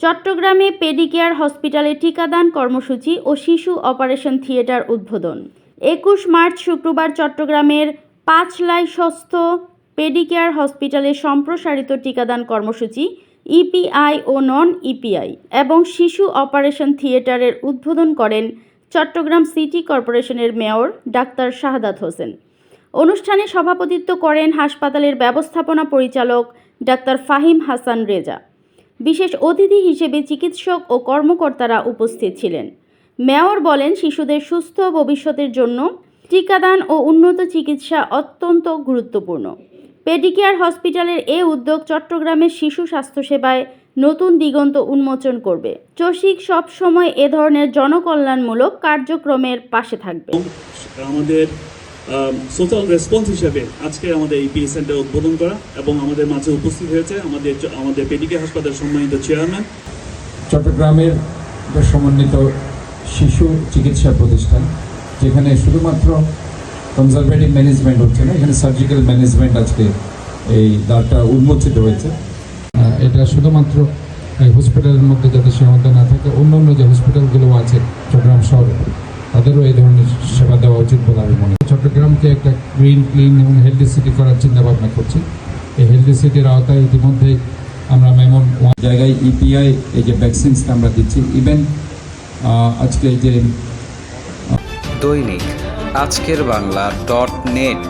চট্টগ্রামে পেডিকেয়ার হসপিটালে টিকাদান কর্মসূচি ও শিশু অপারেশন থিয়েটার উদ্বোধন। 21 মার্চ শুক্রবার চট্টগ্রামের পাঁচলাইশস্থ পেডিকেয়ার হসপিটালে সম্প্রসারিত টিকাদান কর্মসূচি ইপিআই ও নন ইপিআই এবং শিশু অপারেশন থিয়েটারের উদ্বোধন করেন চট্টগ্রাম সিটি কর্পোরেশনের মেয়র ডাক্তার শাহাদাত হোসেন। অনুষ্ঠানে সভাপতিত্ব করেন হাসপাতালের ব্যবস্থাপনা পরিচালক ডাক্তার ফাহিম হাসান রেজা। বিশেষ অতিথি হিসেবে চিকিৎসক ও কর্মকর্তারা উপস্থিত ছিলেন। মেয়র বলেন, শিশুদের সুস্থ ভবিষ্যতের জন্য টিকাদান ও উন্নত চিকিৎসা অত্যন্ত গুরুত্বপূর্ণ। পেডিকেয়ার হসপিটালের এ উদ্যোগ চট্টগ্রামের শিশু স্বাস্থ্যসেবায় নতুন দিগন্ত উন্মোচন করবে। চসিক সবসময় এ ধরনের জনকল্যাণমূলক কার্যক্রমের পাশে থাকবে। আমাদের সোশ্যাল রেসপন্স হিসেবে আজকে আমাদের এই পিএস সেন্টার উদ্বোধন করা এবং আমাদের মাঝে উপস্থিত হয়েছে আমাদের পেডিকেয়ার হাসপাতাল সম্মানিত চেয়ারম্যান। চট্টগ্রামের সমন্বিত শিশু চিকিৎসা প্রতিষ্ঠান, যেখানে শুধুমাত্র কনজারভেটিভ ম্যানেজমেন্ট হচ্ছে না, এখানে সার্জিক্যাল ম্যানেজমেন্ট আজকে এই দ্বারটা উন্মোচিত হয়েছে। এটা শুধুমাত্র এই হসপিটালের মধ্যে যাতে সীমাবদ্ধ না থাকে, অন্যান্য যে হসপিটালগুলো আছে চট্টগ্রাম শহরে, তাদেরও এই ধরনের সেবা দেওয়া উচিত বলে আমি মনে করি। চট্টগ্রামকে একটা গ্রিন, ক্লিন এবং হেলদি সিটি করার চিন্তা ভাবনা করছি। এই হেলদি সিটির আওতায় ইতিমধ্যেই আমরা এমন জায়গায় ইপিআই এই যে ভ্যাকসিনসটা আমরা দিচ্ছি। ইভেন আজকে এই যে দৈনিক আজকের বাংলা .net